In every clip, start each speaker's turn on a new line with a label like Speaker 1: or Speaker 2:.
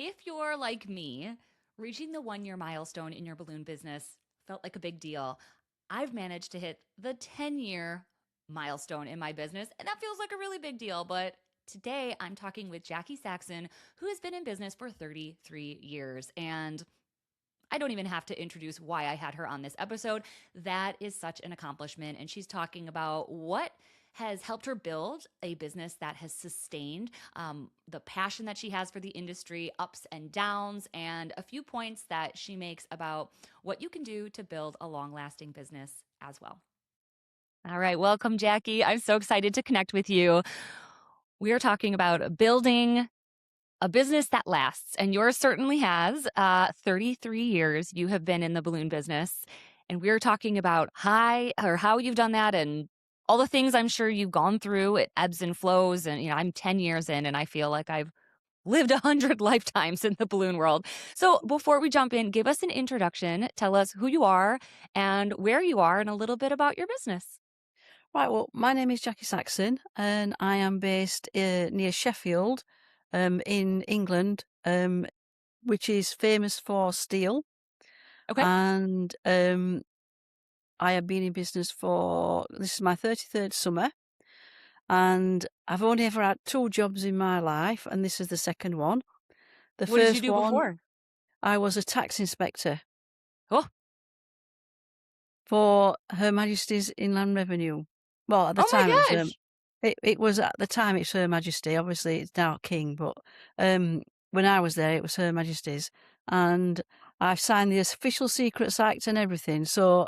Speaker 1: If you're like me, reaching the 1 year milestone in your balloon business felt like a big deal. I've managed to hit the 10-year milestone in my business, and that feels like a really big deal. But today I'm talking with Jackie Saxon, who has been in business for 33 years. And I don't even have to introduce why I had her on this episode. That is such an accomplishment. And she's talking about what has helped her build a business that has sustained the passion that she has for the industry, ups and downs, and a few points that she makes about what you can do to build a long lasting business as well. All right. Welcome, Jackie. I'm so excited to connect with you. We are talking about building a business that lasts, and yours certainly has. 33 years you have been in the balloon business, and we're talking about how you've done that and all the things I'm sure you've gone through. It ebbs and flows, and I'm 10 years in, and I feel like I've lived 100 lifetimes in the balloon world. So before we jump in, give us an introduction. Tell us who you are and where you are, and a little bit about your business.
Speaker 2: Right, well, my name is Jackie Saxon, and I am based near Sheffield, in England, which is famous for steel.
Speaker 1: Okay.
Speaker 2: And I have been in business for this is my 33rd summer, and I've only ever had two jobs in my life, and this is the second one. The
Speaker 1: What did you
Speaker 2: first
Speaker 1: do
Speaker 2: one,
Speaker 1: before?
Speaker 2: I was a tax inspector
Speaker 1: Oh,
Speaker 2: for Her Majesty's Inland Revenue. Well, at the
Speaker 1: oh my
Speaker 2: time it was
Speaker 1: gosh.
Speaker 2: it was at the time it's Her Majesty. Obviously, it's now King, but um, when I was there, it was Her Majesty's, and I've signed the Official Secrets Act and everything. So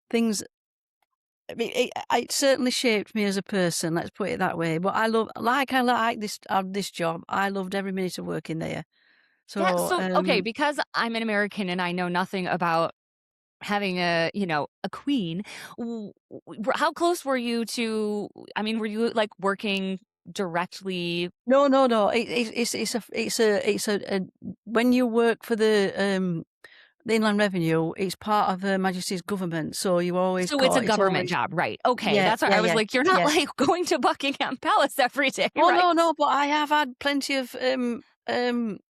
Speaker 2: things. I mean, it certainly shaped me as a person. Let's put it that way. But I like this job. I loved every minute of working there.
Speaker 1: Yeah.
Speaker 2: So
Speaker 1: So, okay, because I'm an American and I know nothing about having a queen, how close were you to, I mean, were you like working directly?
Speaker 2: no, no, no. It's a when you work for the Inland Revenue, it's part of Her Majesty's government, so you always
Speaker 1: So it's a
Speaker 2: got it's
Speaker 1: government
Speaker 2: always
Speaker 1: job, right? Okay.
Speaker 2: yeah,
Speaker 1: That's why
Speaker 2: yeah,
Speaker 1: I was
Speaker 2: yeah,
Speaker 1: like, you're not
Speaker 2: yeah.
Speaker 1: like going to Buckingham Palace every day,
Speaker 2: Oh,
Speaker 1: right?
Speaker 2: no, no, but I have had plenty of,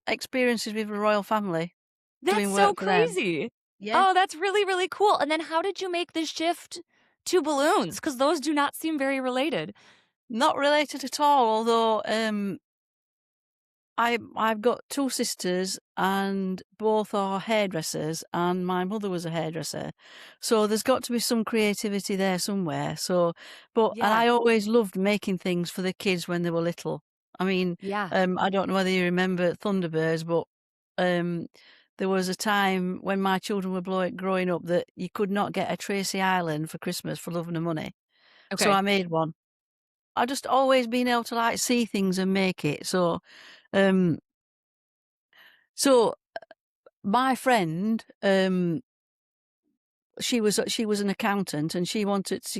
Speaker 2: experiences with the royal family,
Speaker 1: That's
Speaker 2: doing
Speaker 1: so
Speaker 2: work for them.
Speaker 1: crazy.
Speaker 2: Yeah.
Speaker 1: Oh, that's really, really cool. And then how did you make the shift to balloons? Because those do not seem very related.
Speaker 2: Not related at all, although, I've got two sisters and both are hairdressers, and my mother was a hairdresser. So there's got to be some creativity there somewhere. And
Speaker 1: Yeah.
Speaker 2: I always loved making things for the kids when they were little. I mean,
Speaker 1: Yeah.
Speaker 2: I don't know whether you remember Thunderbirds, but um, there was a time when my children were growing up that you could not get a Tracy Island for Christmas for love nor money. So
Speaker 1: Okay.
Speaker 2: I made one. I just always been able to like see things and make it. Um, so my friend, she was an accountant, and she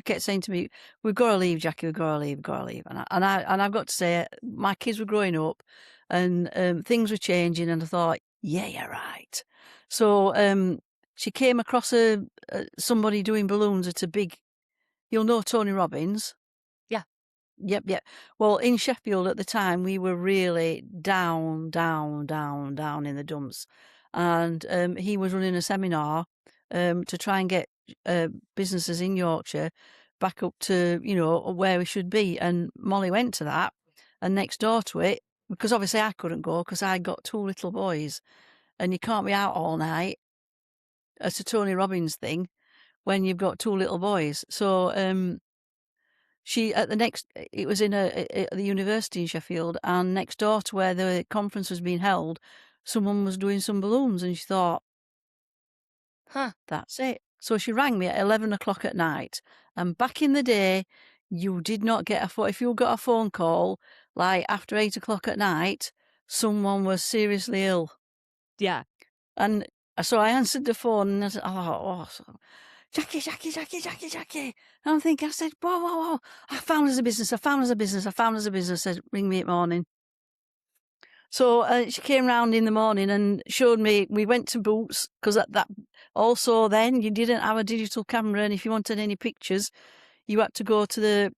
Speaker 2: kept saying to me, "We've got to leave, Jackie. We've got to leave. We've got to leave." And I've got to say, my kids were growing up, and things were changing, and I thought, "Yeah, you're right." So she came across somebody doing balloons at a big. You'll know Tony Robbins.
Speaker 1: Yeah.
Speaker 2: Yep, yep. Well, in Sheffield at the time, we were really down, down, down, down in the dumps. And he was running a seminar to try and get businesses in Yorkshire back up to, where we should be. And Molly went to that. And next door to it, because obviously I couldn't go because I got two little boys. And you can't be out all night at a Tony Robbins thing when you've got two little boys. So she at the next it was at the university in Sheffield, and next door to where the conference was being held, someone was doing some balloons, and she thought,
Speaker 1: Huh.
Speaker 2: that's it. So she rang me at 11 o'clock at night. And back in the day, you did not get a phone. If you got a phone call, like after 8 o'clock at night, someone was seriously ill.
Speaker 1: Yeah.
Speaker 2: And so I answered the phone, and I said, Jackie, Jackie, Jackie, Jackie, Jackie. And I said, whoa, whoa, whoa. I found us a business. I found us a business. I found us a business. I said, ring me at morning. So she came round in the morning and showed me. We went to Boots because that also then you didn't have a digital camera, and if you wanted any pictures, you had to go to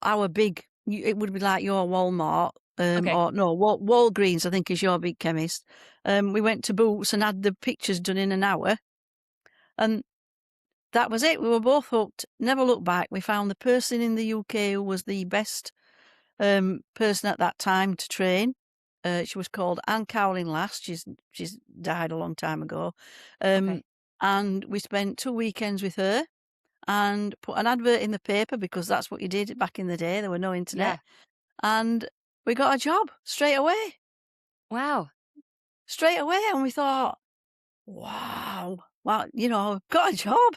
Speaker 2: our big. It would be like your Walmart,
Speaker 1: Okay.
Speaker 2: or no, Walgreens, I think is your big chemist. We went to Boots and had the pictures done in an hour, and that was it. We were both hooked. Never looked back. We found the person in the UK who was the best person at that time to train. She was called Anne Cowling Last. She's died a long time ago. Um,
Speaker 1: Okay.
Speaker 2: and we spent 2 weekends with her and put an advert in the paper because that's what you did back in the day. There were no internet.
Speaker 1: Yeah.
Speaker 2: And we got a job straight away.
Speaker 1: Wow.
Speaker 2: Straight away. And we thought, wow, got a job.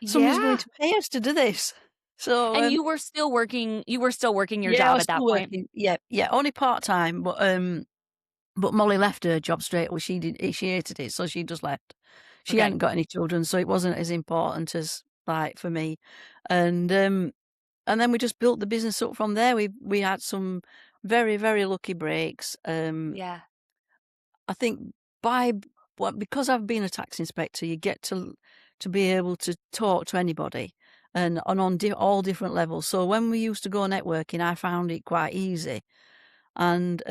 Speaker 2: Somebody's going
Speaker 1: Yeah.
Speaker 2: to pay us to do this. So,
Speaker 1: And you were still working your
Speaker 2: yeah, I
Speaker 1: job
Speaker 2: was
Speaker 1: at that
Speaker 2: still
Speaker 1: point?
Speaker 2: working. Yeah, only part-time, but Molly left her job straight away. She hated it, so she just left. She
Speaker 1: Okay.
Speaker 2: hadn't got any children, so it wasn't as important as, like, for me. And then we just built the business up from there. We had some very, very lucky breaks.
Speaker 1: Yeah.
Speaker 2: I think because I've been a tax inspector, you get to be able to talk to anybody and on all different levels. So when we used to go networking, I found it quite easy. And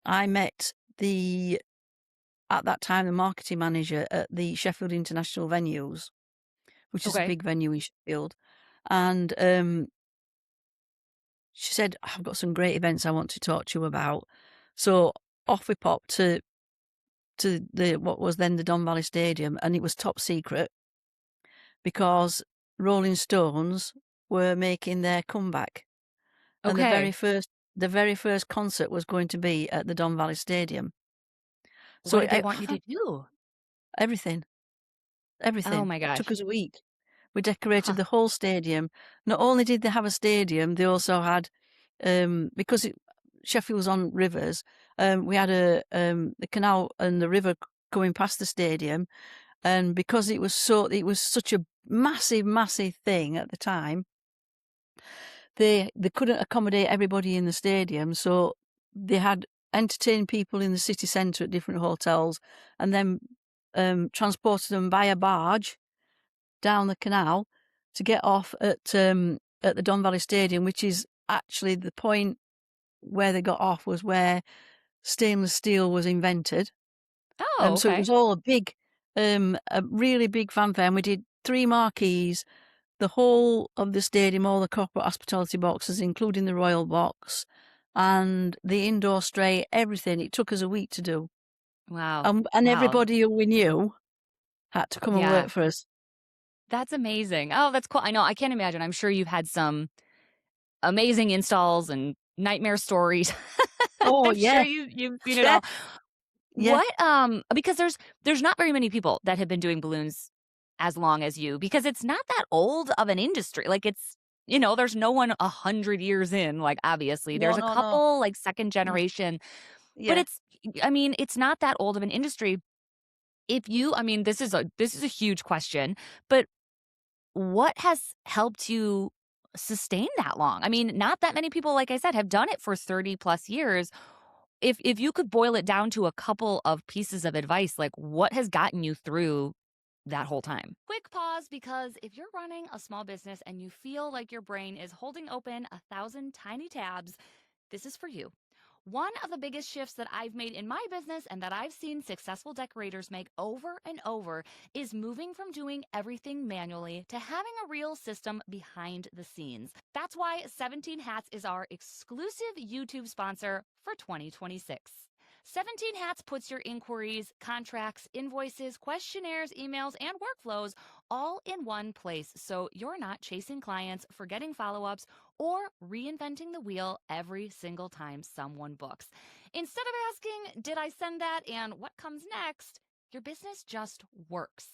Speaker 2: I met at that time, the marketing manager at the Sheffield International Venues, which is a
Speaker 1: Okay.
Speaker 2: big venue in Sheffield. And she said, I've got some great events I want to talk to you about. So off we popped to what was then the Don Valley Stadium, and it was top secret because Rolling Stones were making their comeback. And
Speaker 1: Okay.
Speaker 2: the very first concert was going to be at the Don Valley Stadium.
Speaker 1: What
Speaker 2: So
Speaker 1: did they want you to do?
Speaker 2: everything,
Speaker 1: Oh
Speaker 2: everything.
Speaker 1: my
Speaker 2: Took
Speaker 1: gosh.
Speaker 2: us a week. We decorated
Speaker 1: Huh.
Speaker 2: the whole stadium. Not only did they have a stadium, they also had, because Sheffield was on rivers, we had the canal and the river going past the stadium. And because it was such a massive, massive thing at the time, they couldn't accommodate everybody in the stadium. So they had entertained people in the city centre at different hotels and then transported them by a barge down the canal to get off at the Don Valley Stadium, which is actually the point where they got off was where stainless steel was invented.
Speaker 1: Oh,
Speaker 2: So it
Speaker 1: okay.
Speaker 2: was all a really big fanfare. And we did 3 marquees, the whole of the stadium, all the corporate hospitality boxes, including the Royal Box, and the indoor straight, everything. It took us a week to do.
Speaker 1: Wow.
Speaker 2: And
Speaker 1: Wow.
Speaker 2: everybody who we knew had to come and
Speaker 1: Yeah.
Speaker 2: work for us.
Speaker 1: That's amazing. Oh, that's cool. I know. I can't imagine. I'm sure you've had some amazing installs and nightmare stories.
Speaker 2: Oh,
Speaker 1: I'm sure
Speaker 2: yeah.
Speaker 1: you've seen it
Speaker 2: Yeah.
Speaker 1: all.
Speaker 2: Yeah.
Speaker 1: What because there's not very many people that have been doing balloons as long as you because it's not that old of an industry. Like it's there's no one 100 years in, like obviously.
Speaker 2: No,
Speaker 1: There's a
Speaker 2: no, no.
Speaker 1: couple like second
Speaker 2: Mm,
Speaker 1: generation, but
Speaker 2: yeah.
Speaker 1: it's not that old of an industry. If you I mean, this is a huge question, but what has helped you sustain that long? I mean, not that many people, like I said, have done it for 30 plus years. If you could boil it down to a couple of pieces of advice, like what has gotten you through that whole time? Quick pause because if you're running a small business and you feel like your brain is holding open 1,000 tiny tabs, this is for you. One of the biggest shifts that I've made in my business and that I've seen successful decorators make over and over is moving from doing everything manually to having a real system behind the scenes. That's why 17 Hats is our exclusive YouTube sponsor for 2026. 17 Hats puts your inquiries, contracts, invoices, questionnaires, emails, and workflows all in one place so you're not chasing clients, forgetting follow ups, or reinventing the wheel every single time someone books. Instead of asking, did I send that and what comes next? Your business just works.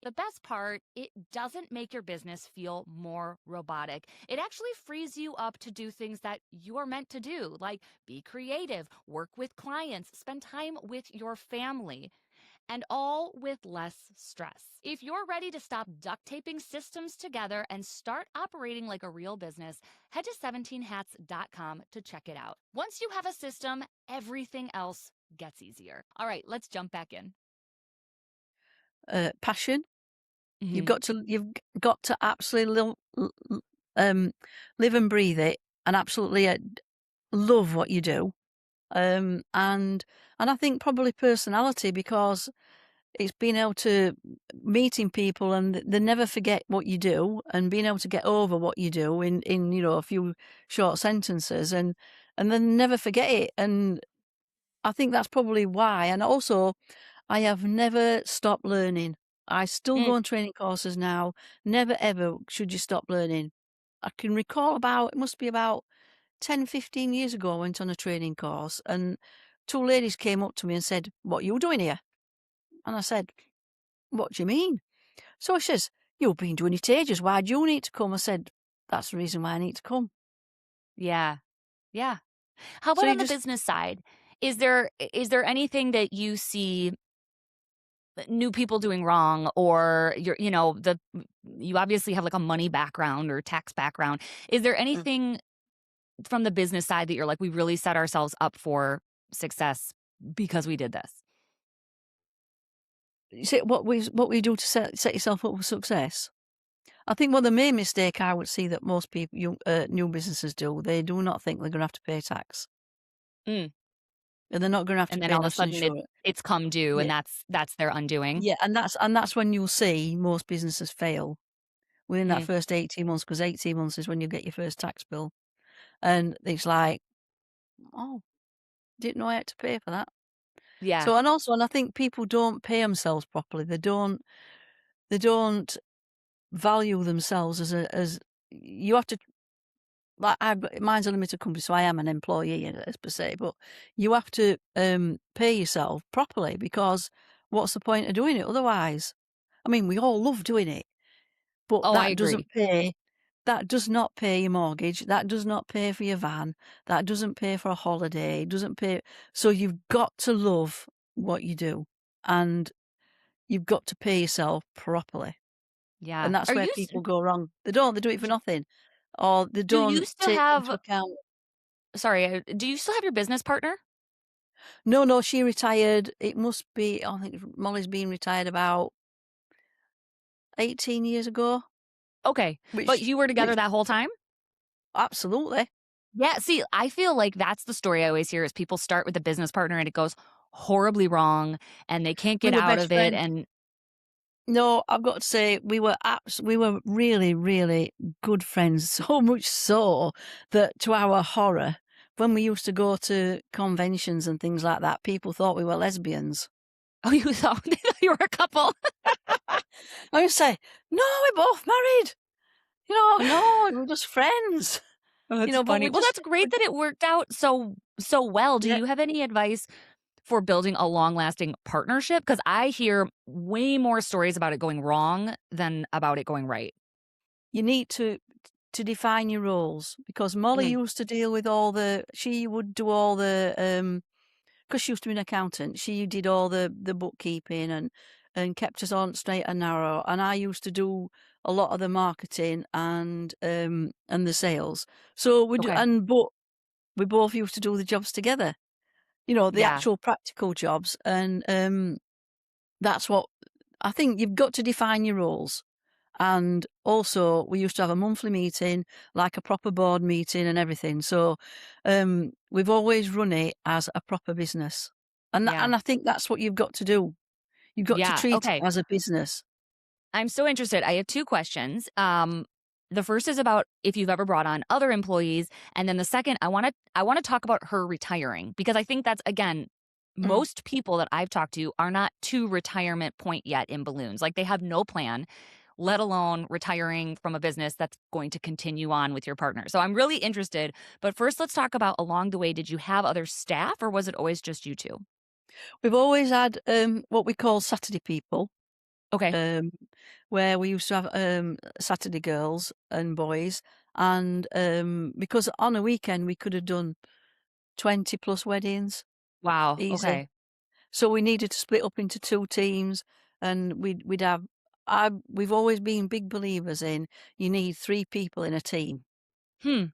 Speaker 1: The best part, it doesn't make your business feel more robotic. It actually frees you up to do things that you are meant to do, like be creative, work with clients, spend time with your family, and all with less stress. If you're ready to stop duct taping systems together and start operating like a real business, head to 17hats.com to check it out. Once you have a system, everything else gets easier. All right, let's jump back in.
Speaker 2: Passion.
Speaker 1: Hmm.
Speaker 2: You've got to absolutely um, live and breathe it and absolutely love what you do. And I think probably personality, because it's being able to meeting people and they never forget what you do, and being able to get over what you do in a few short sentences, and then never forget it. And I think that's probably why. And also, I have never stopped learning. I still go
Speaker 1: Mm,
Speaker 2: on training courses now. Never ever should you stop learning. I can recall it must be about 10, 15 years ago, I went on a training course, and two ladies came up to me and said, "What are you doing here?" And I said, "What do you mean?" So she says, "You've been doing it ages. Why do you need to come?" I said, "That's the reason why I need to come."
Speaker 1: yeah. Yeah. How
Speaker 2: So
Speaker 1: about
Speaker 2: you
Speaker 1: on the
Speaker 2: just
Speaker 1: business side? Is there anything that you see new people doing wrong, or you obviously have like a money background or tax background. Is there
Speaker 2: mm,
Speaker 1: anything from the business side that you're like, we really set ourselves up for success because we did this?
Speaker 2: you say what we do to set yourself up for success. I think the main mistake I would see that most people, new businesses do, they do not think they're going to have to pay tax,
Speaker 1: Mm.
Speaker 2: and they're not going to have to
Speaker 1: And then
Speaker 2: pay
Speaker 1: all of a
Speaker 2: national
Speaker 1: sudden
Speaker 2: insurance.
Speaker 1: it's come due,
Speaker 2: Yeah,
Speaker 1: and that's their undoing.
Speaker 2: yeah, and that's when you'll see most businesses fail within that
Speaker 1: Mm.
Speaker 2: first 18 months, because 18 months is when you get your first tax bill, and it's like, oh, didn't know I had to pay for that.
Speaker 1: Yeah.
Speaker 2: So, and I think people don't pay themselves properly. They don't value themselves as you have to. Like, mine's a limited company, so I am an employee, as per se, but you have to, pay yourself properly, because what's the point of doing it otherwise? I mean, we all love doing it, but
Speaker 1: Oh, I agree.
Speaker 2: that does not pay your mortgage, that does not pay for your van, that doesn't pay for a holiday, it doesn't pay. So you've got to love what you do, and you've got to pay yourself properly,
Speaker 1: Yeah.
Speaker 2: and that's where people go wrong. They do it for nothing, or they
Speaker 1: Do you
Speaker 2: don't
Speaker 1: still
Speaker 2: take into
Speaker 1: have
Speaker 2: account.
Speaker 1: sorry, do you still have your business partner?
Speaker 2: No, no, she retired. It must be, I think Molly's been retired about 18 years ago,
Speaker 1: Okay. But
Speaker 2: which
Speaker 1: you were together
Speaker 2: which
Speaker 1: that whole time?
Speaker 2: absolutely.
Speaker 1: Yeah, see, I feel like that's the story I always hear is people start with a business partner and it goes horribly wrong and they can't
Speaker 2: We
Speaker 1: get
Speaker 2: were
Speaker 1: out
Speaker 2: best
Speaker 1: of it,
Speaker 2: friends.
Speaker 1: and
Speaker 2: No, I've got to say we were really, really good friends, so much so that, to our horror, when we used to go to conventions and things like that, people thought we were lesbians.
Speaker 1: oh, you thought you were a couple.
Speaker 2: I used to say, "No, we're both married." "No, we're just friends."
Speaker 1: Oh, that's
Speaker 2: But
Speaker 1: funny. Well, that's great
Speaker 2: we
Speaker 1: that it worked out so well. Do
Speaker 2: yeah.
Speaker 1: you have any advice for building a long-lasting partnership? Because I hear way more stories about it going wrong than about it going right.
Speaker 2: You need to define your roles, because Molly
Speaker 1: Mm,
Speaker 2: used to deal with she would do all the, because she used to be an accountant, she did all the bookkeeping and kept us on straight and narrow, and I used to do a lot of the marketing and the sales. So
Speaker 1: okay.
Speaker 2: but we both used to do the jobs together, the
Speaker 1: Yeah.
Speaker 2: actual practical jobs, and that's what I think. You've got to define your roles. And also, we used to have a monthly meeting, like a proper board meeting and everything. So, we've always run it as a proper business.
Speaker 1: Yeah.
Speaker 2: And I think that's what you've got to do. You've got to
Speaker 1: Yeah.
Speaker 2: treat it
Speaker 1: Okay.
Speaker 2: as a business.
Speaker 1: I'm so interested. I have 2 questions. The first is about if you've ever brought on other employees, and then the second, I wanna talk about her retiring, because I think that's, again,
Speaker 2: Mm.
Speaker 1: most people that I've talked to are not to retirement point yet in balloons. Like, they have no plan, let alone retiring from a business that's going to continue on with your partner. So I'm really interested, but first let's talk about along the way, did you have other staff, or was it always just you 2?
Speaker 2: We've always had what we call Saturday people,
Speaker 1: Okay.
Speaker 2: um, where we used to have Saturday girls and boys. And because on a weekend we could have done 20 plus weddings
Speaker 1: Wow,
Speaker 2: easy.
Speaker 1: okay.
Speaker 2: So we needed to split up into 2 teams, and we'd have we've always been big believers in, you need 3 people in a team,
Speaker 1: Hmm.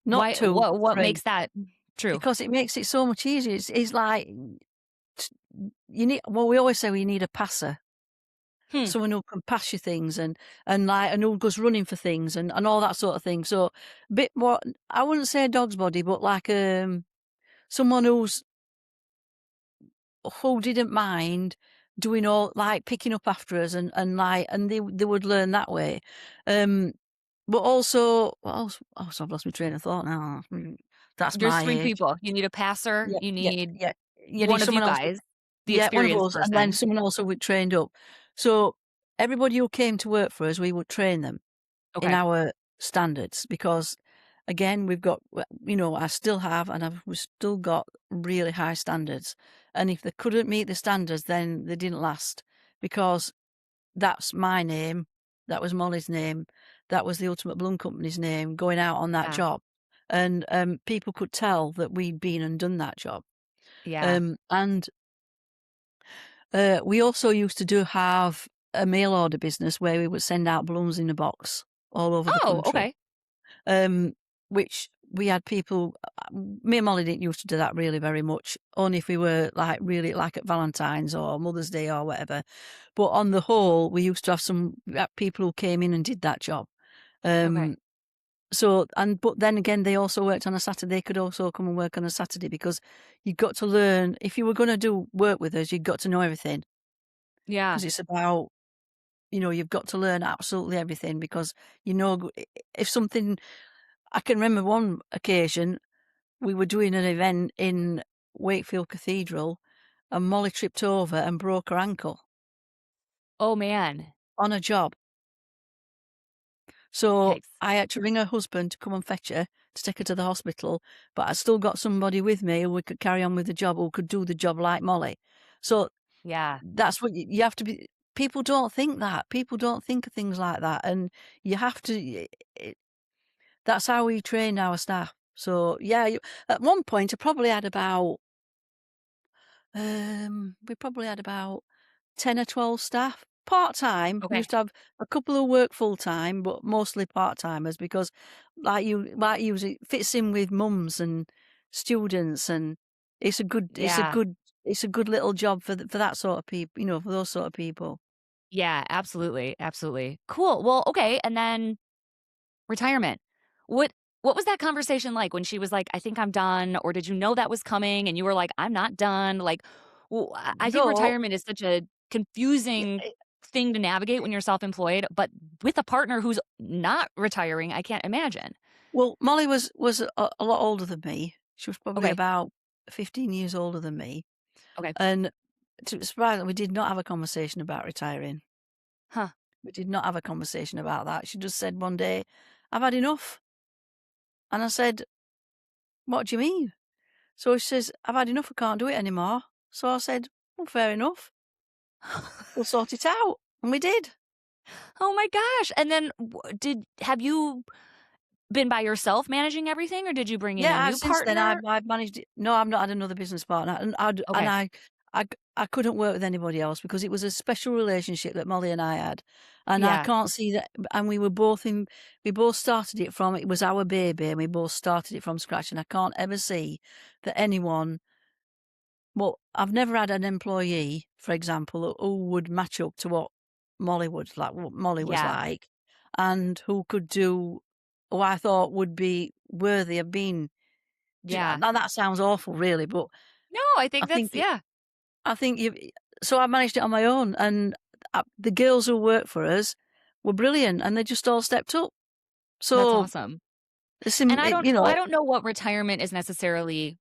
Speaker 2: not
Speaker 1: Why
Speaker 2: 2,
Speaker 1: what
Speaker 2: 3,
Speaker 1: makes that true?
Speaker 2: because it makes it so much easier. It's like we always say we need a passer,
Speaker 1: Hmm.
Speaker 2: someone who can pass you things, and who goes running for things, and all that sort of thing. So, bit more, I wouldn't say a dog's body, but like, someone who didn't mind doing all like picking up after us and like and they would learn that way. Um, but also what else? Oh, so I've lost my train of thought now. That's
Speaker 1: There's
Speaker 2: my
Speaker 1: 3
Speaker 2: age.
Speaker 1: people. You need a passer,
Speaker 2: Yeah,
Speaker 1: you
Speaker 2: yeah,
Speaker 1: need
Speaker 2: yeah. You need
Speaker 1: one of you
Speaker 2: someone else.
Speaker 1: guys, the
Speaker 2: Yeah, one of
Speaker 1: experienced
Speaker 2: us, and then
Speaker 1: person.
Speaker 2: someone else who we trained up. So everybody who came to work for us, we would train them in
Speaker 1: Okay,
Speaker 2: our standards because, again, we've got, I still have, and we've still got really high standards. And if they couldn't meet the standards, then they didn't last because that's my name, that was Molly's name, that was the Ultimate Balloon Company's name going out on that
Speaker 1: yeah,
Speaker 2: job. And people could tell that we'd been and done that job.
Speaker 1: yeah.
Speaker 2: And we also used to have a mail order business where we would send out balloons in a box all over the
Speaker 1: Oh,
Speaker 2: country,
Speaker 1: okay.
Speaker 2: um, which we had people. Me and Molly didn't used to do that really very much, only if we were like really like at Valentine's or Mother's Day or whatever. But on the whole, we used to have some people who came in and did that job.
Speaker 1: Okay.
Speaker 2: Um, but then again, they also worked on a Saturday. They could also come and work on a Saturday because you got to learn. If you were going to do work with us, you got to know everything
Speaker 1: Yeah.
Speaker 2: because it's about, you've got to learn absolutely everything because, if something, I can remember one occasion we were doing an event in Wakefield Cathedral and Molly tripped over and broke her ankle
Speaker 1: Oh, man.
Speaker 2: on a job. So
Speaker 1: Yikes.
Speaker 2: I had to ring her husband to come and fetch her to take her to the hospital, but I still got somebody with me who could carry on with the job, who could do the job like Molly. So
Speaker 1: Yeah.
Speaker 2: that's what you have to be. People don't think that. People don't think of things like that, and you have to. That's how we train our staff. So yeah, at one point we probably had about 10 or 12 staff part time. We
Speaker 1: Okay.
Speaker 2: used to have a couple who work full time, but mostly part timers because, it fits in with mums and students, and it's a good, it's a
Speaker 1: Yeah.
Speaker 2: good, it's a good little job for that sort of people. For those sort of people.
Speaker 1: Yeah, absolutely, absolutely. Cool. Well, okay, and then retirement. What what was that conversation like when she was like, "I think I'm done," or did you know that was coming and you were like, "I'm not done?" Like, I think
Speaker 2: No,
Speaker 1: retirement is such a
Speaker 2: yeah,
Speaker 1: confusing thing to navigate when you're self-employed, but with a partner who's not retiring, I can't imagine.
Speaker 2: well, Molly was a lot older than me. She was probably
Speaker 1: Okay.
Speaker 2: about 15 years older than me.
Speaker 1: Okay.
Speaker 2: And to surprisingly, we did not have a conversation about retiring.
Speaker 1: Huh.
Speaker 2: We did not have a conversation about that. She just said one day, "I've had enough." And I said, "What do you mean?" So she says, "I've had enough. I can't do it anymore." So I said, "Well, fair enough. We'll sort it out." And we did.
Speaker 1: Oh my gosh. And then did have you been by yourself managing everything or did you bring in a
Speaker 2: Yeah,
Speaker 1: new
Speaker 2: since then
Speaker 1: partner?
Speaker 2: I've managed it. No, I've not had another business partner, and
Speaker 1: Okay.
Speaker 2: I couldn't work with anybody else because it was a special relationship that Molly and I had, and I
Speaker 1: Yeah.
Speaker 2: can't see that. And we both started it from, it was our baby, and we both started it from scratch, and I can't ever see that anyone. Well, I've never had an employee, for example, who would match up to what Molly was
Speaker 1: Yeah.
Speaker 2: like, and who could do, who I thought would be worthy of being.
Speaker 1: Yeah.
Speaker 2: Now that sounds awful, really, but
Speaker 1: No, I
Speaker 2: I
Speaker 1: think that's
Speaker 2: think it,
Speaker 1: yeah,
Speaker 2: I think you. So I managed it on my own, and the girls who work for us were brilliant, and they just all stepped up.
Speaker 1: that's
Speaker 2: So
Speaker 1: awesome. And
Speaker 2: it, you
Speaker 1: I
Speaker 2: know,
Speaker 1: don't know what retirement is necessarily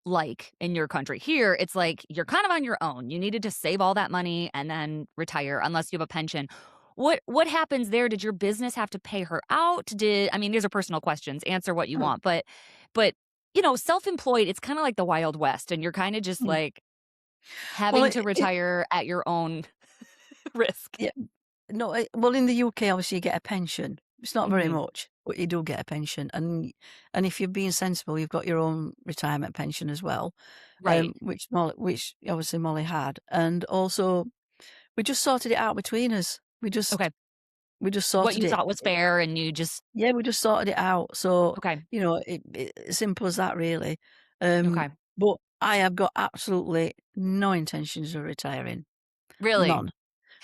Speaker 1: like in your country. Here, it's like you're kind of on your own. You needed to save all that money and then retire unless you have a pension. What happens there? Did your business have to pay her out? Did I mean, these are personal questions. Answer what you
Speaker 2: mm,
Speaker 1: want, but self-employed, it's kind of like the Wild West and you're kind of just
Speaker 2: mm.
Speaker 1: like
Speaker 2: Well,
Speaker 1: having to retire at your own risk.
Speaker 2: yeah, no, well, in the UK, obviously, you get a pension. It's not very
Speaker 1: Mhm.
Speaker 2: much, but you do get a pension, and if you're being sensible, you've got your own retirement pension as well,
Speaker 1: Right.
Speaker 2: which obviously Molly had, and also we just sorted it out between us.
Speaker 1: Okay.
Speaker 2: We just
Speaker 1: What
Speaker 2: sorted
Speaker 1: you
Speaker 2: it.
Speaker 1: thought was fair and you just
Speaker 2: Yeah, we just sorted it out. So
Speaker 1: okay.
Speaker 2: simple as that, really. Um,
Speaker 1: Okay.
Speaker 2: but I have got absolutely no intentions of retiring.
Speaker 1: Really?
Speaker 2: None.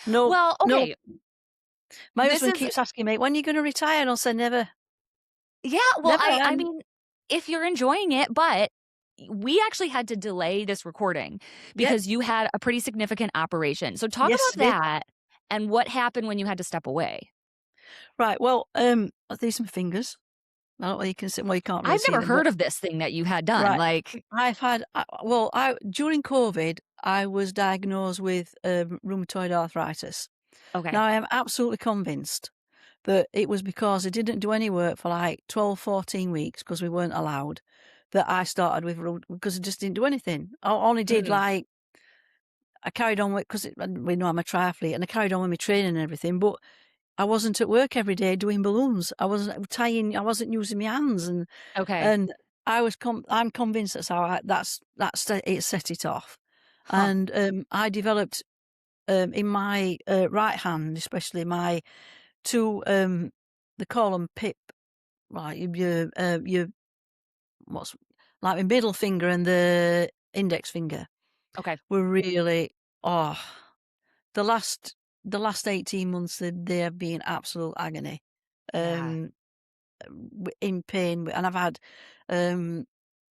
Speaker 2: No,
Speaker 1: Well,
Speaker 2: no.
Speaker 1: okay.
Speaker 2: My
Speaker 1: This
Speaker 2: husband
Speaker 1: is
Speaker 2: keeps asking me, "When are you gonna retire?" And I'll say, "Never,
Speaker 1: yeah, well,
Speaker 2: never."
Speaker 1: I
Speaker 2: And
Speaker 1: mean, if you're enjoying it, but we actually had to delay this recording
Speaker 2: Yep.
Speaker 1: because you had a pretty significant operation. So talk
Speaker 2: Yes,
Speaker 1: about
Speaker 2: I did.
Speaker 1: that and what happened when you had to step away.
Speaker 2: Right. Well, these are my fingers. I don't know whether you can see. Well, you can't really
Speaker 1: I've
Speaker 2: see
Speaker 1: never
Speaker 2: them, but
Speaker 1: heard of this thing that you had done.
Speaker 2: right.
Speaker 1: Like,
Speaker 2: I've had. Well, I during COVID, I was diagnosed with rheumatoid arthritis.
Speaker 1: okay.
Speaker 2: Now, I am absolutely convinced that it was because I didn't do any work for like 12, 14 weeks because we weren't allowed, that I started with because I just didn't do anything. I only did
Speaker 1: Mm,
Speaker 2: like I carried on with because we know I'm a triathlete and I carried on with my training and everything, but I wasn't at work every day doing balloons. I wasn't tying. I wasn't using my hands,
Speaker 1: okay.
Speaker 2: and I was. I'm convinced that's how that's it set it off,
Speaker 1: Huh.
Speaker 2: and I developed in my right hand, especially my two. They call them pip. Right, your what's like my middle finger and the index finger
Speaker 1: Okay.
Speaker 2: were really oh the last 18 months they have been absolute agony.
Speaker 1: Yeah.
Speaker 2: Um, in pain, and I've had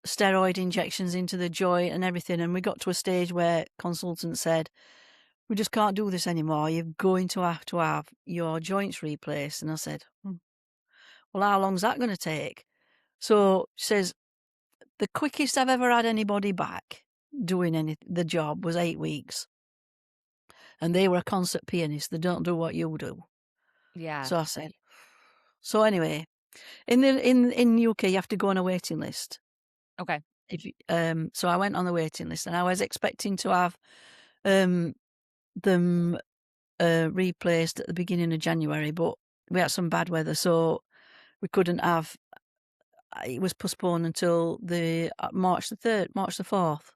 Speaker 2: steroid injections into the joint and everything. And we got to a stage where consultants said, "We just can't do this anymore. You're going to have your joints replaced." And I said, "Well, how long's that going to take?" So she says, "The quickest I've ever had anybody back doing the job was 8 weeks, and they were a concert pianist. They don't do what you do."
Speaker 1: Yeah.
Speaker 2: So I said, so anyway, in the UK, you have to go on a waiting list.
Speaker 1: Okay.
Speaker 2: So I went on the waiting list, and I was expecting to have um, them replaced at the beginning of January, but we had some bad weather, so we couldn't have. It was postponed until the March the 3rd, March the 4th,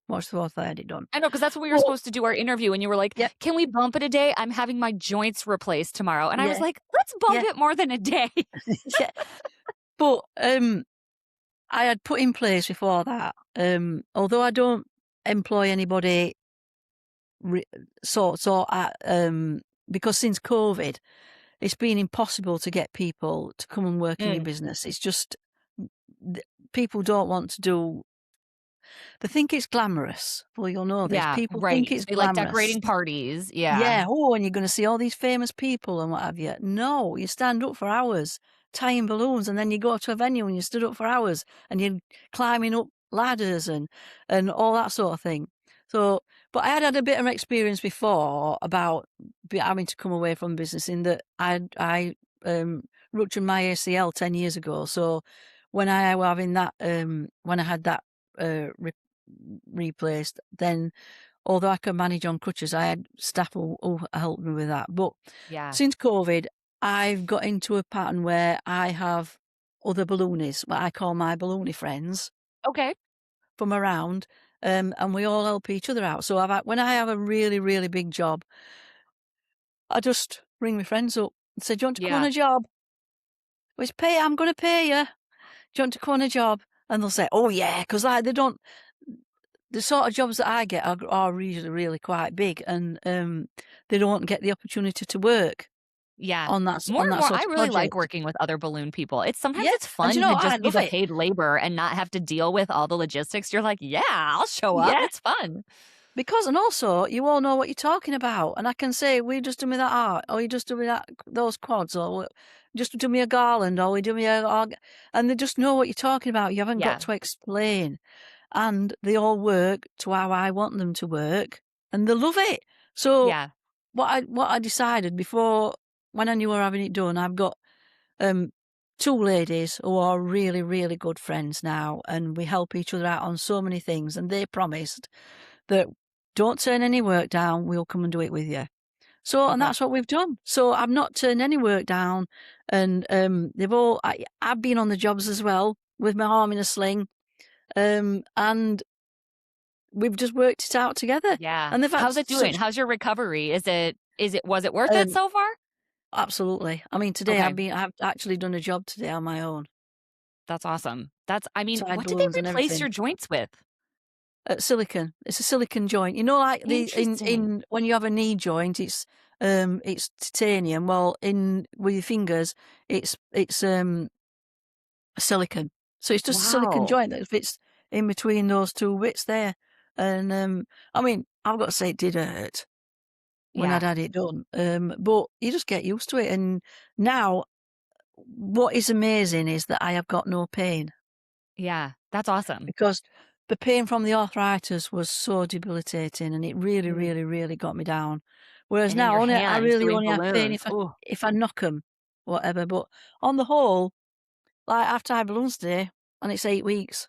Speaker 2: March the 4th. I had it done.
Speaker 1: I know, because that's when we were
Speaker 2: Well,
Speaker 1: supposed to do our interview, and you were like,
Speaker 2: yep,
Speaker 1: "Can we bump it a day? I'm having my joints replaced tomorrow." And I was
Speaker 2: yeah,
Speaker 1: like, "Let's bump
Speaker 2: yeah,
Speaker 1: it more than a day."
Speaker 2: yeah. But I had put in place before that. Although I don't employ anybody, re- because since COVID, it's been impossible to get people to come and work in your
Speaker 1: Mm,
Speaker 2: business. It's just people don't want to do. They think it's glamorous. Well, you'll know this.
Speaker 1: yeah,
Speaker 2: People think
Speaker 1: right.
Speaker 2: it's
Speaker 1: They like
Speaker 2: glamorous.
Speaker 1: decorating parties. Yeah.
Speaker 2: Yeah. Oh, and you're going to see all these famous people and what have you. No, you stand up for hours tying balloons, and then you go to a venue and you stood up for hours and you're climbing up ladders and all that sort of thing. So, but I had a bit of experience before about having to come away from business in that I ruptured my ACL 10 years ago. So when I were having that when I had that replaced, then although I could manage on crutches, I had staff who helped me with that. But
Speaker 1: Yeah.
Speaker 2: since COVID, I've got into a pattern where I have other balloonies, what I call my balloony friends
Speaker 1: Okay.
Speaker 2: from around, and we all help each other out. So when I have a really, really big job, I just ring my friends up and say, "Do you want to come on
Speaker 1: Yeah.
Speaker 2: a job? Which pay? I'm going to pay you. Do you want to come on a job?" And they'll say, "Oh yeah," because like they don't. The sort of jobs that I get are usually really quite big, and they don't get the opportunity to work
Speaker 1: Yeah.
Speaker 2: on
Speaker 1: More
Speaker 2: on
Speaker 1: and
Speaker 2: that
Speaker 1: more,
Speaker 2: sort
Speaker 1: I
Speaker 2: of
Speaker 1: really like
Speaker 2: project.
Speaker 1: working with other balloon people. Sometimes
Speaker 2: Yeah,
Speaker 1: it's
Speaker 2: and you
Speaker 1: fun
Speaker 2: know
Speaker 1: to
Speaker 2: what? I
Speaker 1: just be
Speaker 2: love
Speaker 1: the
Speaker 2: it.
Speaker 1: paid labor and not have to deal with all the logistics. You're like, "Yeah, I'll show up.
Speaker 2: Yeah,
Speaker 1: It's fun."
Speaker 2: because and also you all know what you're talking about, and I can say, "We just do me that art, or you just do me those quads, or just do me a garland, or we do me and they just know what you're talking about. You haven't got
Speaker 1: Yeah.
Speaker 2: to explain, and they all work to how I want them to work, and they love it. So
Speaker 1: Yeah.
Speaker 2: what I decided before when I knew we were having it done, I've got um, two ladies who are really, really good friends now, and we help each other out on so many things. And they promised that don't turn any work down, we'll come and do it with you. So, and
Speaker 1: Okay.
Speaker 2: that's what we've done. So I've not turned any work down, and I've been on the jobs as well with my arm in a sling, and we've just worked it out together.
Speaker 1: Yeah.
Speaker 2: And they've had
Speaker 1: How's it doing?
Speaker 2: such
Speaker 1: How's your recovery? Was it worth it
Speaker 2: um,
Speaker 1: so far?
Speaker 2: absolutely. I mean, today
Speaker 1: Okay.
Speaker 2: I've actually done a job today on my own,
Speaker 1: That's awesome. I mean,
Speaker 2: tied
Speaker 1: what did they
Speaker 2: balloons and
Speaker 1: replace
Speaker 2: everything.
Speaker 1: your joints with?
Speaker 2: Silicon. It's a silicon joint. You know, like the
Speaker 1: Interesting.
Speaker 2: in when you have a knee joint, it's titanium. Well, in with your fingers, it's silicon. So it's just a silicon
Speaker 1: Wow.
Speaker 2: joint that fits. in between those two bits there. And I mean, I've got to say it did hurt when I'd
Speaker 1: Yeah.
Speaker 2: had it done. But you just get used to it. And now, what is amazing is that I have got no pain
Speaker 1: Yeah. That's awesome.
Speaker 2: because the pain from the arthritis was so debilitating, and it really,
Speaker 1: Mm.
Speaker 2: really, really got me down. Whereas
Speaker 1: And in
Speaker 2: now,
Speaker 1: your
Speaker 2: I
Speaker 1: hands
Speaker 2: really
Speaker 1: doing
Speaker 2: only have pain
Speaker 1: balloons. Oh,
Speaker 2: if I knock them, whatever. But on the whole, like after I balloons today, and it's 8 weeks.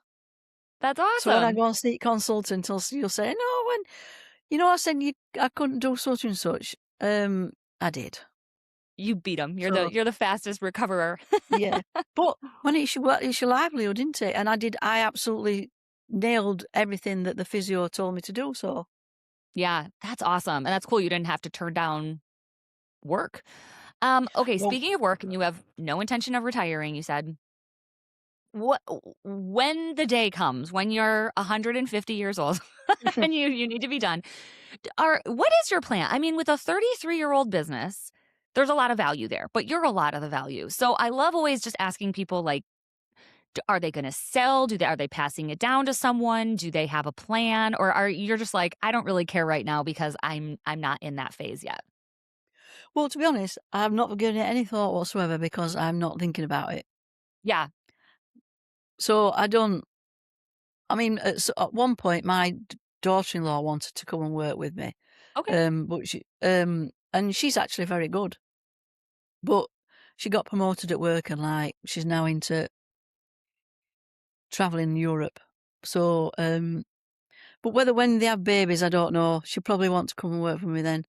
Speaker 1: that's
Speaker 2: So when I
Speaker 1: awesome.
Speaker 2: go and see consultant, you'll say, no, when I said I couldn't do such and such. I did.
Speaker 1: You beat them.
Speaker 2: So
Speaker 1: You're the fastest recoverer.
Speaker 2: yeah, but when it's your livelihood, isn't it? And I absolutely nailed everything that the physio told me to do. So
Speaker 1: Yeah, that's awesome. And that's cool. You didn't have to turn down work. Okay,
Speaker 2: well,
Speaker 1: speaking of work and you have no intention of retiring, you said, what when the day comes when you're 150 years old and you need to be done, what is your plan? I mean, with a 33-year-old business, there's a lot of value there, but you're a lot of the value. So I love always just asking people like, are they going to sell? Are they passing it down to someone? Do they have a plan? Or are you're just like, I don't really care right now because I'm not in that phase yet.
Speaker 2: well, to be honest, I've not given it any thought whatsoever because I'm not thinking about it.
Speaker 1: Yeah.
Speaker 2: So I don't. I mean, at one point, my daughter-in-law wanted to come and work with me,
Speaker 1: Okay.
Speaker 2: but and she's actually very good, but she got promoted at work and like she's now into traveling Europe. So, but whether when they have babies, I don't know. She'll probably want to come and work for me then.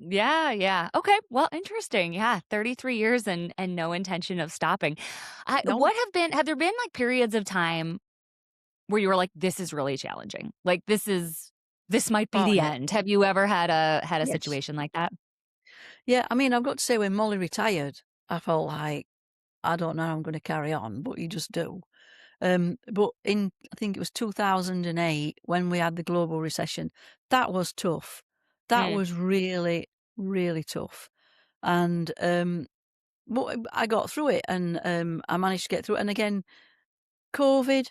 Speaker 1: Yeah, yeah. Okay. Well, interesting. Yeah, 33 years and no intention of stopping.
Speaker 2: No.
Speaker 1: Have there been like periods of time where you were like, this is really challenging? Like this might be
Speaker 2: Oh
Speaker 1: the
Speaker 2: yeah.
Speaker 1: end. Have you ever had a
Speaker 2: Yes.
Speaker 1: situation like that?
Speaker 2: Yeah. I mean, I've got to say, when Molly retired, I felt like I don't know how I'm going to carry on, but you just do. But I think it was 2008 when we had the global recession. That was tough. That
Speaker 1: Mm,
Speaker 2: was really, really tough. And but I got through it, and I managed to get through it. And again, COVID,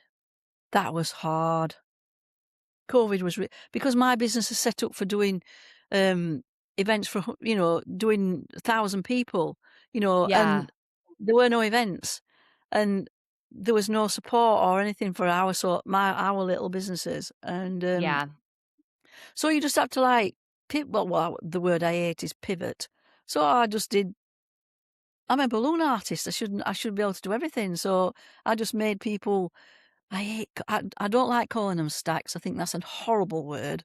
Speaker 2: that was hard. COVID was because my business is set up for doing events for doing 1,000 people,
Speaker 1: yeah.
Speaker 2: and there were no events, and there was no support or anything for our little businesses, and
Speaker 1: Yeah.
Speaker 2: so you just have to like well, the word I hate is pivot. So I just did. I'm a balloon artist. I should be able to do everything. So I just made people. I don't like calling them stacks. I think that's a horrible word.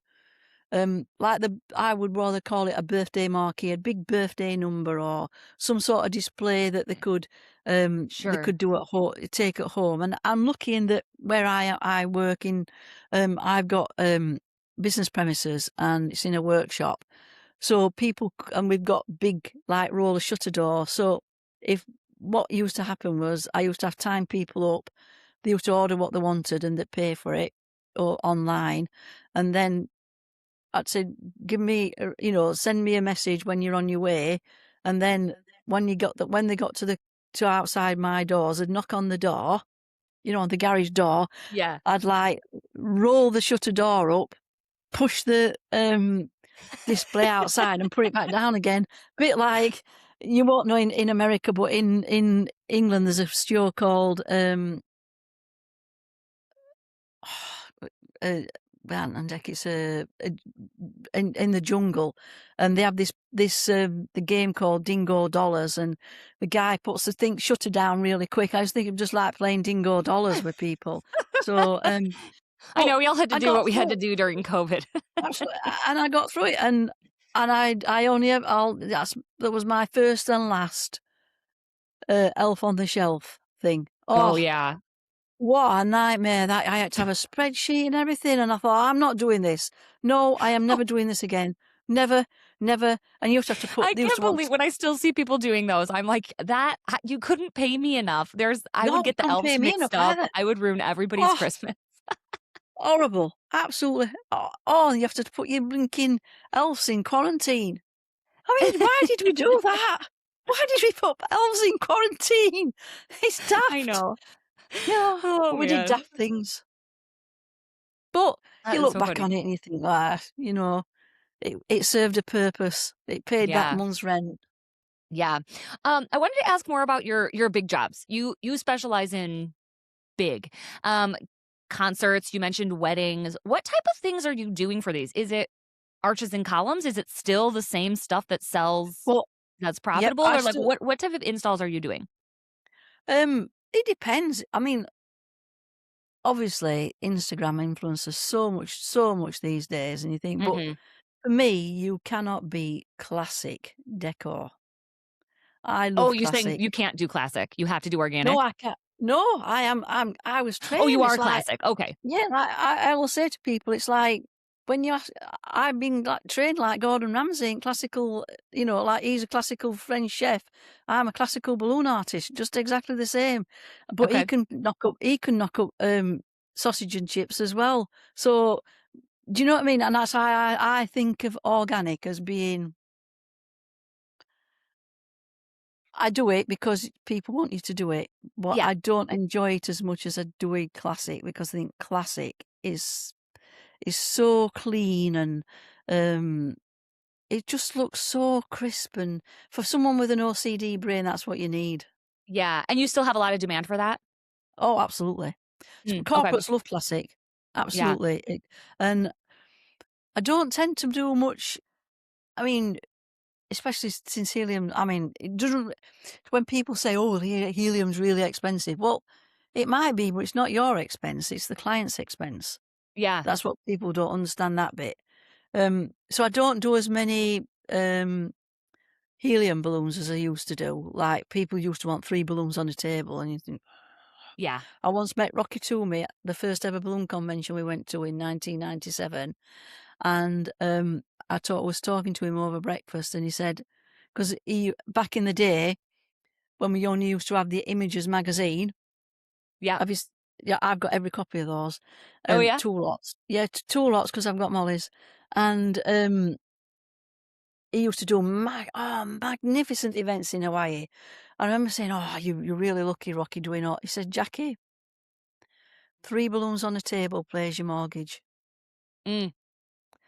Speaker 2: I would rather call it a birthday marquee, a big birthday number, or some sort of display that they
Speaker 1: Sure.
Speaker 2: could do at home, take at home. And I'm lucky in that where I work in, I've got business premises and it's in a workshop, so and we've got big like roller shutter door. So if what used to happen was I used to have time people up, they used to order what they wanted and they'd pay for it or online, and then I'd say, give me, send me a message when you're on your way. And then when they got to outside my doors, I'd knock on the door, on the garage door.
Speaker 1: Yeah.
Speaker 2: I'd like roll the shutter door up, push the display outside and put it back down again. Bit like, you won't know in America, but in England, there's a store called, uh, and like it's in the jungle, and they have the game called Dingo Dollars, and the guy puts the thing shutter down really quick. I just think of just like playing Dingo Dollars with people. So,
Speaker 1: I
Speaker 2: but
Speaker 1: know we all had to
Speaker 2: I
Speaker 1: do
Speaker 2: got
Speaker 1: what we had
Speaker 2: through
Speaker 1: to
Speaker 2: it.
Speaker 1: do during COVID.
Speaker 2: Absolutely, and I got through it, and I only have that was my first and last Elf on the Shelf thing.
Speaker 1: Oh
Speaker 2: Oh,
Speaker 1: yeah.
Speaker 2: what a nightmare that I had to have a spreadsheet and everything, and I thought, I'm not doing this. No, I am never doing this again. Never, never. And you have to put.
Speaker 1: I
Speaker 2: They used
Speaker 1: can't
Speaker 2: to want.
Speaker 1: believe when I still see people doing those. I'm like, you couldn't pay me enough. I would
Speaker 2: No,
Speaker 1: get the
Speaker 2: couldn't
Speaker 1: elves
Speaker 2: pay me enough
Speaker 1: mixed up.
Speaker 2: either.
Speaker 1: I would ruin everybody's
Speaker 2: Oh,
Speaker 1: Christmas.
Speaker 2: horrible. Absolutely. Oh, you have to put your blinking elves in quarantine. I mean, why did we do that? Why did we put elves in quarantine? It's
Speaker 1: I
Speaker 2: daft.
Speaker 1: know.
Speaker 2: Yeah,
Speaker 1: Oh
Speaker 2: we did
Speaker 1: man.
Speaker 2: daft things. But
Speaker 1: That
Speaker 2: you
Speaker 1: is
Speaker 2: look
Speaker 1: so
Speaker 2: back
Speaker 1: funny.
Speaker 2: on it and you think, "Ah, it served a purpose. It paid that
Speaker 1: Yeah.
Speaker 2: month's rent."
Speaker 1: Yeah. I wanted to ask more about your big jobs. You specialize in big um concerts. You mentioned weddings. What type of things are you doing for these? Is it arches and columns? Is it still the same stuff that sells
Speaker 2: Well,
Speaker 1: that's
Speaker 2: yep,
Speaker 1: profitable?
Speaker 2: I
Speaker 1: Or like
Speaker 2: still
Speaker 1: what type of installs are you doing?
Speaker 2: it depends. I mean, obviously, Instagram influencers so much these days, and you think, but
Speaker 1: Mhm.
Speaker 2: for me, you cannot beat classic decor. I
Speaker 1: Oh,
Speaker 2: love
Speaker 1: you're saying
Speaker 2: classic.
Speaker 1: you can't do classic. You have to do
Speaker 2: No,
Speaker 1: organic?
Speaker 2: I can't. No, I was
Speaker 1: Oh, you
Speaker 2: trained. It's
Speaker 1: are
Speaker 2: like,
Speaker 1: classic. Okay.
Speaker 2: yeah, like, I will say to people, it's like when you ask, I've been like trained like Gordon Ramsay in classical, like he's a classical French chef. I'm a classical balloon artist, just exactly the same. But
Speaker 1: Okay.
Speaker 2: he can knock up sausage and chips as well. So do you know what I mean? And that's how I think of organic as being. I do it because people want you to do it, but
Speaker 1: Yeah.
Speaker 2: I don't enjoy it as much as I do it classic because I think classic is so clean and um, it just looks so crisp. And for someone with an OCD brain, that's what you need.
Speaker 1: Yeah. And you still have a lot of demand for that?
Speaker 2: Oh, absolutely.
Speaker 1: Okay.
Speaker 2: Corporates love classic,
Speaker 1: Yeah.
Speaker 2: absolutely. And I don't tend to do much. I mean, especially since helium. I mean, it doesn't. When people say, "Oh, helium's really expensive," well, it might be, but it's not your expense; it's the client's expense.
Speaker 1: Yeah.
Speaker 2: That's what people don't understand that bit. So I don't do as many helium balloons as I used to do. Like people used to want 3 balloons on a table, and you think.
Speaker 1: Yeah.
Speaker 2: I once met Rocky Toomey at the first ever balloon convention we went to in 1997, and was talking to him over breakfast, and he said, because he back in the day when we only used to have the Images magazine,
Speaker 1: Yeah.
Speaker 2: have you? Yeah, I've got every copy of those,
Speaker 1: Oh, yeah?
Speaker 2: 2 lots. Yeah, 2 lots because I've got Molly's, and he used to do magnificent events in Hawaii. I remember saying, "Oh, you're really lucky, Rocky, doing all." He said, "Jackie, 3 balloons on a table pays your mortgage."
Speaker 1: Mm.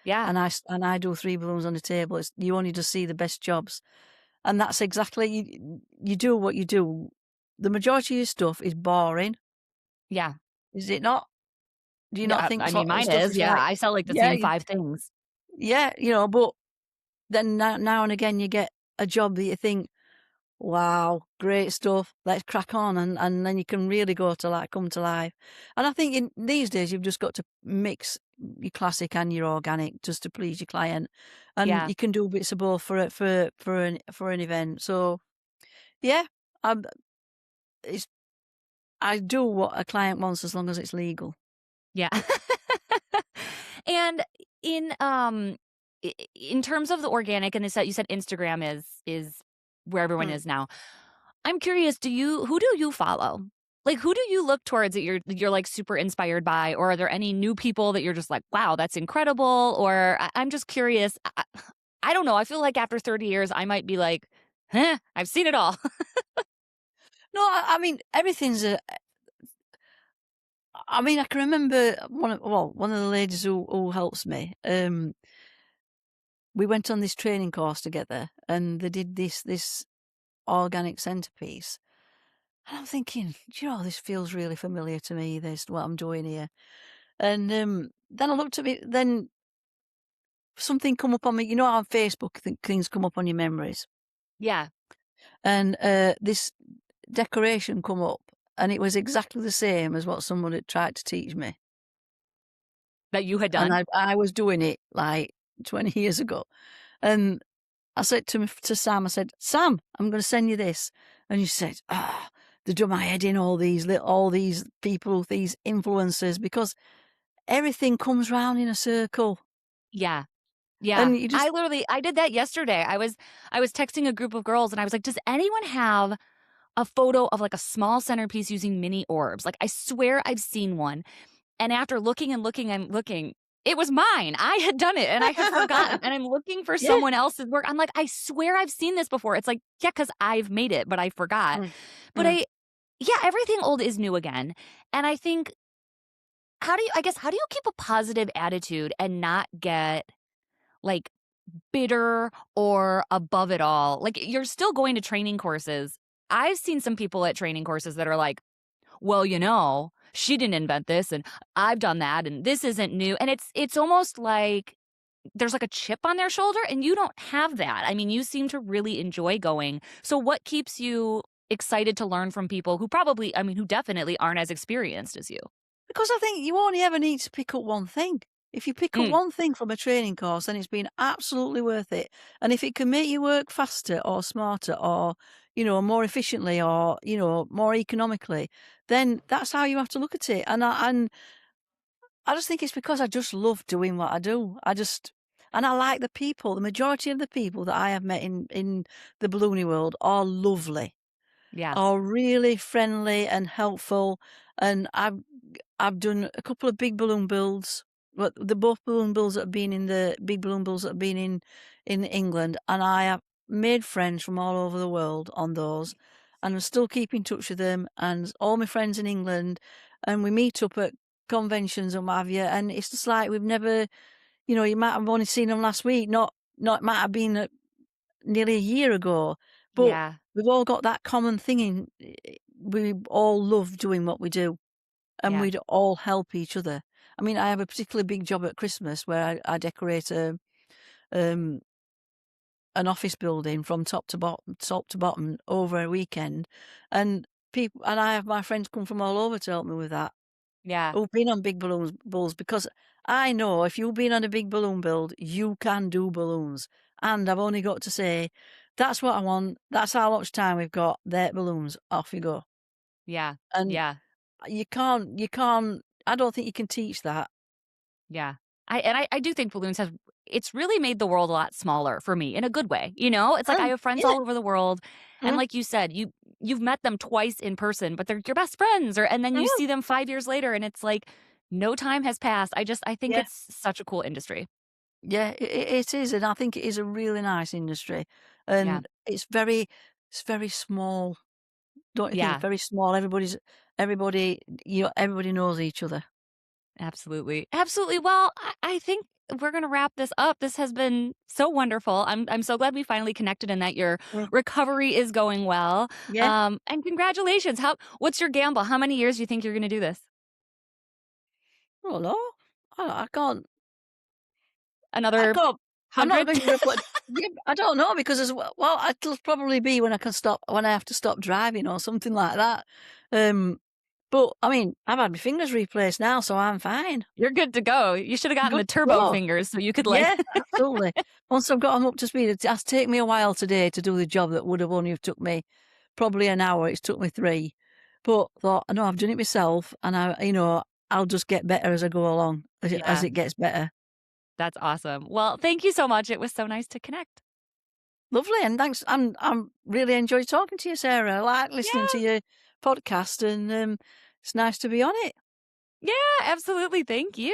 Speaker 1: Yeah.
Speaker 2: And I do 3 balloons on a table. You only just see the best jobs, and that's exactly you do what you do. The majority of your stuff is boring,
Speaker 1: Yeah.
Speaker 2: is it not? Do you not
Speaker 1: Yeah,
Speaker 2: think
Speaker 1: I mean,
Speaker 2: sort of
Speaker 1: mine
Speaker 2: stuff
Speaker 1: is,
Speaker 2: is
Speaker 1: yeah,
Speaker 2: like,
Speaker 1: I sell, like, the
Speaker 2: yeah,
Speaker 1: same 5 things.
Speaker 2: yeah, but then now and again you get a job that you think, "Wow, great stuff. Let's crack on," and then you can really come to life. And I think in these days you've just got to mix your classic and your organic just to please your client, and
Speaker 1: Yeah,
Speaker 2: you can do bits of both for an event. So yeah, I'm it's I do what a client wants as long as it's legal.
Speaker 1: yeah. And in, in terms of the organic and you said Instagram is where everyone
Speaker 2: Mm.
Speaker 1: is now. I'm curious, who do you follow? Like, who do you look towards that you're, like, super inspired by? Or are there any new people that you're just like, "Wow, that's incredible," or I'm just curious. I don't know, I feel like after 30 years, I might be like, "Huh, I've seen it all."
Speaker 2: No, I mean everything's a. I mean, I can remember one of the ladies who helps me. We went on this training course together, and they did this organic centerpiece. And I'm thinking, "Do you know, this feels really familiar to me. This what I'm doing here." And then I looked at it. Then something come up on me. You know how on Facebook things come up on your memories,
Speaker 1: Yeah,
Speaker 2: and this decoration come up, and it was exactly the same as what someone had tried to teach me,
Speaker 1: that you had
Speaker 2: and
Speaker 1: done?
Speaker 2: I was doing it like 20 years ago. And I said to Sam, I said, "Sam, I'm going to send you this," and you said, "Ah." They do my head in all these people, these influencers, because everything comes round in a circle,
Speaker 1: Yeah. Yeah.
Speaker 2: and you just.
Speaker 1: I did that yesterday. I was texting a group of girls and I was like, "Does anyone have a photo of, like, a small centerpiece using mini orbs?" Like, I swear I've seen one, and after looking and looking and looking, it was mine. I had done it, and I had forgotten, and I'm looking for
Speaker 2: Yeah.
Speaker 1: someone else's work. I'm like, "I swear I've seen this before." It's like, yeah, because 'cause I've made it, but I forgot.
Speaker 2: Mm,
Speaker 1: But
Speaker 2: mm.
Speaker 1: yeah, everything old is new again, and I think how do you keep a positive attitude and not get, like, bitter or above it all? Like, you're still going to training courses. I've seen some people at training courses that are like, "Well, she didn't invent this, and I've done that, and this isn't new." And it's almost like there's, like, a chip on their shoulder, and you don't have that. I mean, you seem to really enjoy going. So what keeps you excited to learn from people who probably I mean, who definitely aren't as experienced as you?
Speaker 2: Because I think you only ever need to pick up one thing. If you pick up
Speaker 1: Mm,
Speaker 2: one thing from a training course, then it's been absolutely worth it. And if it can make you work faster or smarter or, more efficiently or, more economically, then that's how you have to look at it. And I just think it's because I just love doing what I do. And I like the people. The majority of the people that I have met in the balloony world are lovely,
Speaker 1: yeah,
Speaker 2: are really friendly and helpful. And I've done a couple of big balloon builds, but the both balloon builds that have been in the big balloon builds that have been in England, and I have made friends from all over the world on those, and I still keep in touch with them and all my friends in England, and we meet up at conventions and what have you, and it's just like we've never, you might have only seen them last week, not it might have been nearly a year ago, but
Speaker 1: yeah,
Speaker 2: we've all got that common thing we all love doing what we do, and
Speaker 1: yeah,
Speaker 2: we'd all help each other. I mean, I have a particularly big job at Christmas where I decorate um, an office building from top to bottom over a weekend, and I have my friends come from all over to help me with that.
Speaker 1: yeah,
Speaker 2: Who've been on big balloons bulls because I know if you've been on a big balloon build, you can do balloons. And I've only got to say, that's what I want. That's how much time we've got. There, balloons. Off you go.
Speaker 1: yeah,
Speaker 2: And
Speaker 1: yeah.
Speaker 2: you can't. I don't think you can teach that.
Speaker 1: Yeah. I do think balloons have it's really made the world a lot smaller for me in a good way, you know? It's like I have friends
Speaker 2: Yeah.
Speaker 1: all over the world, and
Speaker 2: Mm,
Speaker 1: like you said, you've met them twice in person, but they're your best friends, or and then you
Speaker 2: mm,
Speaker 1: see them 5 years later and it's like no time has passed. I think
Speaker 2: yeah.
Speaker 1: it's such a cool industry.
Speaker 2: Yeah. It is, and I think it is a really nice industry,
Speaker 1: Yeah.
Speaker 2: and it's very small. Don't you think?
Speaker 1: Yeah.
Speaker 2: Very small. Everybody. Everybody knows each other.
Speaker 1: Absolutely. Absolutely. Well, I think we're going to wrap this up. This has been so wonderful. I'm so glad we finally connected and that your
Speaker 2: Mm,
Speaker 1: recovery is going well.
Speaker 2: yeah.
Speaker 1: And congratulations. What's your gamble? How many years do you think you're going to do this?
Speaker 2: Oh no, I can't. I
Speaker 1: Another
Speaker 2: can't. I'm not
Speaker 1: 100?
Speaker 2: going to reflect. Yeah, I don't know because it'll probably be when I have to stop driving or something like that. Um, but I mean, I've had my fingers replaced now, so I'm fine.
Speaker 1: You're good to go. You should have
Speaker 2: I'm
Speaker 1: gotten
Speaker 2: good
Speaker 1: the
Speaker 2: to
Speaker 1: turbo
Speaker 2: go.
Speaker 1: fingers so you could like
Speaker 2: Yeah, absolutely. Once I've got them up to speed, it has taken me a while today to do the job that would have only have took me probably an hour. It's took me 3, but thought, I know I've done it myself, and I'll just get better as I go along as
Speaker 1: Yeah,
Speaker 2: it gets better.
Speaker 1: that's awesome. Well, thank you so much. It was so nice to connect.
Speaker 2: Lovely, and thanks. I'm really enjoyed talking to you, Sarah. I like listening to
Speaker 1: Yeah.
Speaker 2: your podcast, and it's nice to be on it.
Speaker 1: Yeah, absolutely. Thank you.